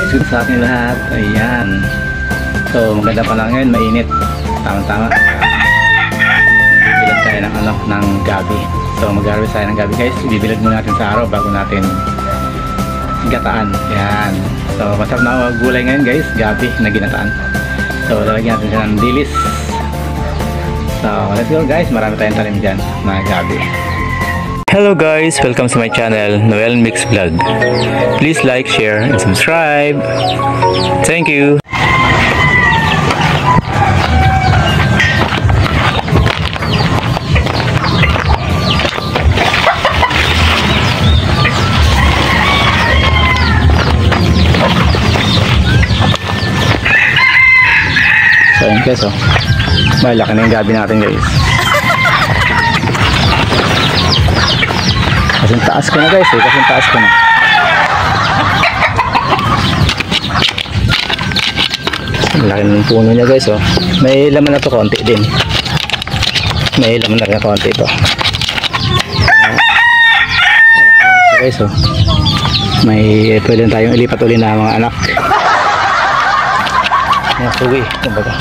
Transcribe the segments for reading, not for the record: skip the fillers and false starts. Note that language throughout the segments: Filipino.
guys, good sa akin lahat. Ayan. So maganda pa lang ngayon, mainit. Tama-tama. Bibilad tayo ng gabi. So mag-harvest tayo ng gabi guys. Ibibilad muna natin sa araw bago natin gataan. Ayan. So masarap na gulay ngayon guys, gabi na ginataan. So lalagyan natin siya ng dilis. So let's go guys, marami tayong tanim dyan na gabi. Hello guys, welcome to my channel, Noel Mix Vlog. Please like, share, and subscribe. Thank you. So yun guys, oh. Malaki na yung gabi natin guys. Kasing taas ko na guys eh, kasing taas ko na. Laki ng puno niya guys, oh. May laman na to konti din. May laman na rin konti ito. Guys, oh. May pwede tayong ilipat ulit na mga anak. Mga suwi, kumbaga.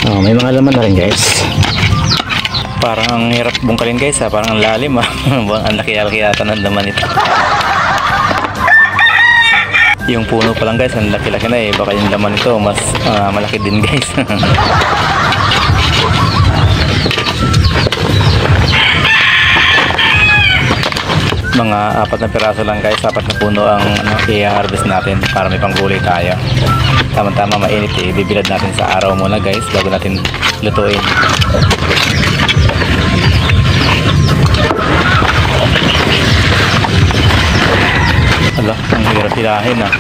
Oh, may mga laman na rin guys. Parang ang hirap bungkalin guys ha. Parang ang lalim ha. Ang laki-laki yata ng laman ito. Yung puno pa lang guys, ang laki-laki na eh. Baka yung laman ito mas malaki din guys. Mga 4 na piraso lang guys, 4 na puno ang i-harvest natin para may panggulay tayo. Tama-tama mainit eh, bibilad natin sa araw muna guys bago natin lutuin. Ala, ang hirap hilahin ah.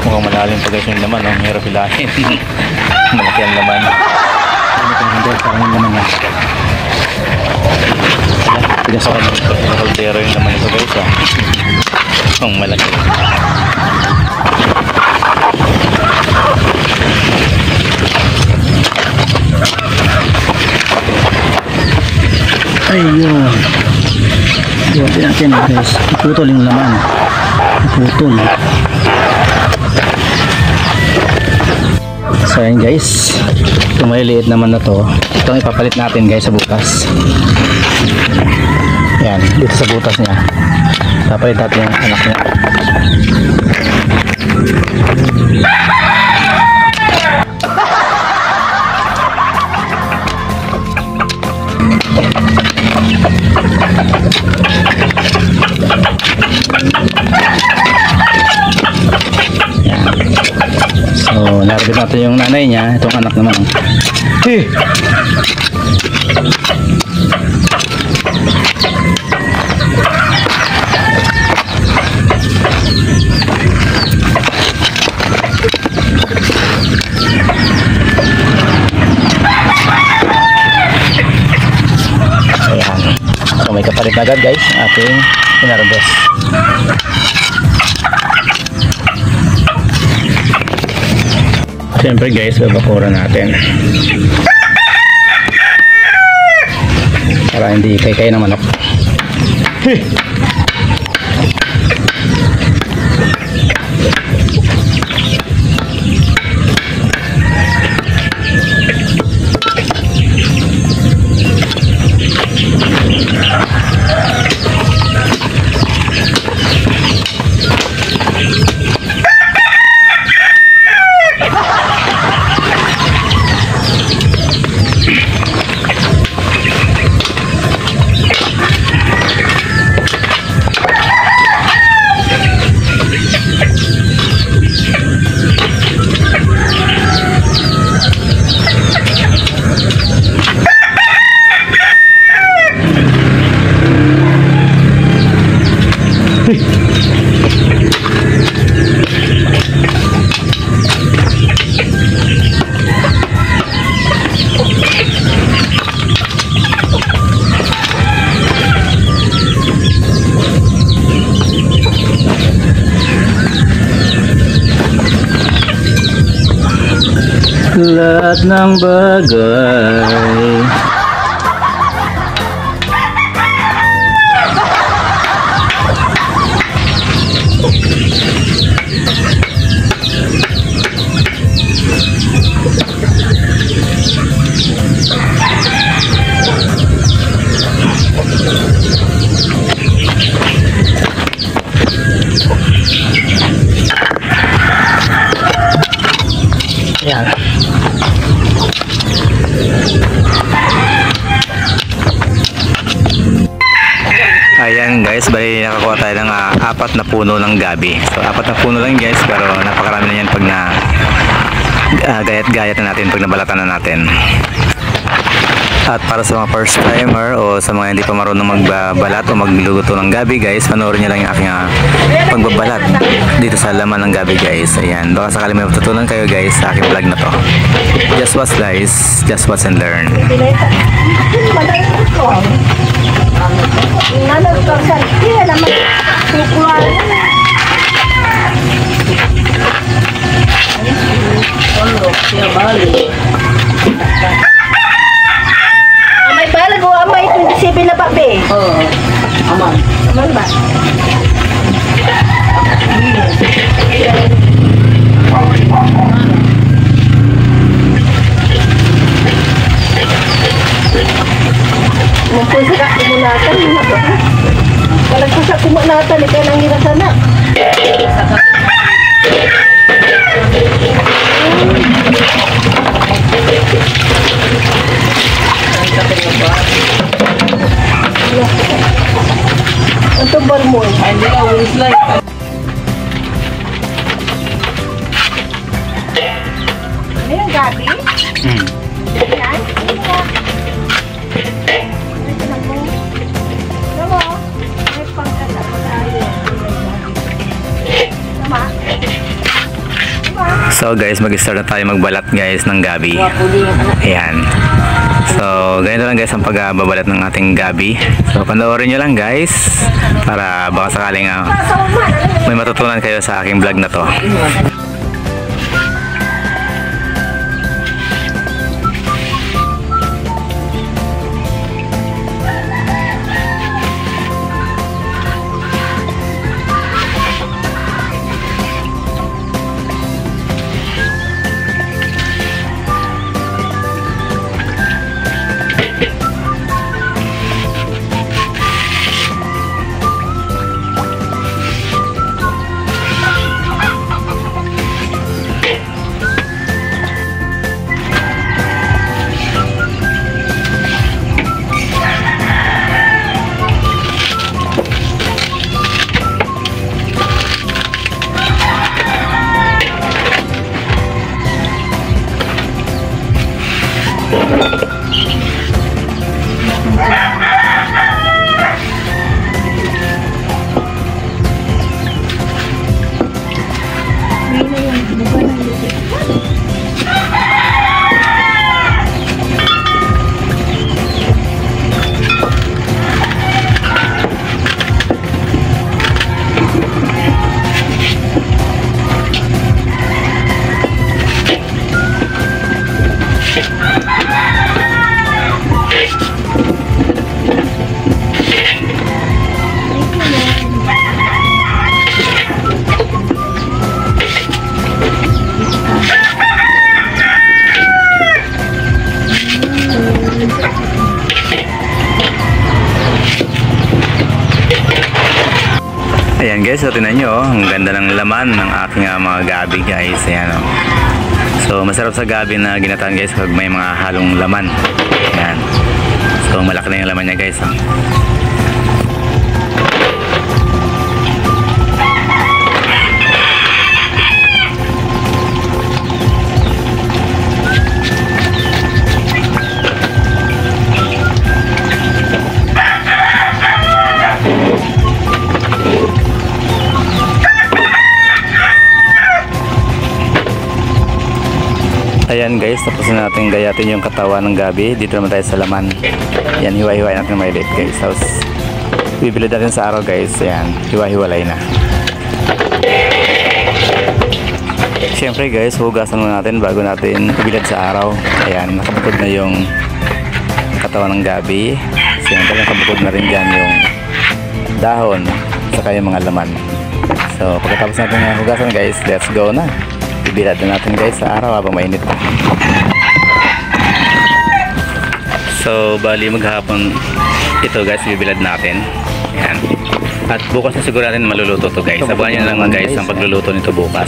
Mukhang malalim pa guys yung laman, ang hirap hilahin. Malaki ang laman. Parang yung laman na. Ala, sa kaldero yung laman ito guys ah. Ang malaki. Ayun. Iwatin natin guys. Iputol yung laman. Iputol. So ayan guys. Itong maliliit naman na to. Itong ipapalit natin guys sa butas. Yan. Dito sa butas niya. Papalit natin yung anak niya. So narabit natin yung nanay niya. Itong anak naman eh. Ayan. So may kapalit agad guys ating inarbes. Siyempre guys, babakura natin para hindi kay ng manok. lahat ng bagay. Ayan guys, bali nakakuha tayo ng 4 na puno ng gabi. So 4 na puno lang guys, pero napakarami na yan pag na gayat-gayat na natin, pag nabalatan na natin. At para sa mga first timer o sa mga hindi pa marunong magbabalat o magluluto ng gabi guys, panoorin nyo lang yung aking pagbabalat dito sa laman ng gabi guys. Ayan, baka sakali may matutunan kayo guys sa aking vlog na to. Just watch guys, just watch and learn. Amay balag o amay 27 na pa be? Oo. Aman. Aman ba? Mumpun sa kumunatan mo ba? Kalag ko sa kumunatan ikaw nang ginasana. Ang tumbal mo. Hindi ka always like. Ano yung gabi? Yan? So guys, mag-start na tayo magbalat guys ng gabi. Ayan. So ganito lang guys ang pagbabalat ng ating gabi. So panoorin nyo lang guys para baka sakaling may matutunan kayo sa aking vlog na to. Ayan guys, so tinan nyo, ang ganda ng laman ng aking mga gabi guys. Ayan, oh. So masarap sa gabi na ginataan guys pag may mga halong laman. Ayan. So malaki na yung laman niya guys. Oh. Ayan guys, tapos na natin gayatin yung katawan ng gabi. Dito naman tayo sa laman. Ayan, hiwa-hiwain natin may liit guys. Tapos bibilad natin sa araw guys. Ayan, hiwa-hiwalay na. Siyempre guys, hugasan muna natin bago natin ibilad sa araw. Ayan, nakabukod na yung katawan ng gabi. Siyempre nakabukod na rin dyan yung dahon saka yung mga laman. So pagkatapos natin hugasan guys, let's go na. Ibilad na natin guys sa araw habang mainit pa. So bali maghapon ito guys, bibilad natin. Ayan. At bukas na siguro natin maluluto to guys. Sabahan nyo lang guys ang pagluluto nito bukas.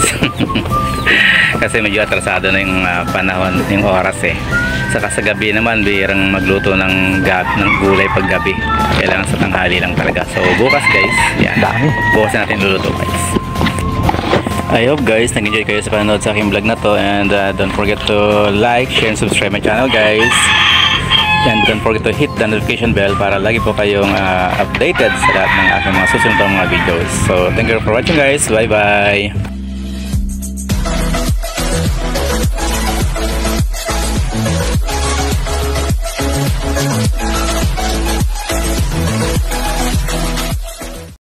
Kasi medyo atrasado na yung panahon, yung oras eh. Saka sa gabi naman, bihirang magluto ng gulay pag gabi. Kailangan sa tanghali lang talaga. So bukas guys, yan. Bukas na natin luluto guys. I hope guys nag-enjoy kayo sa panonood sa aking vlog na to, and don't forget to like, share, and subscribe my channel guys, and don't forget to hit the notification bell para lagi po kayong updated sa lahat ng aking mga susunod na mga videos. So thank you for watching guys, bye bye.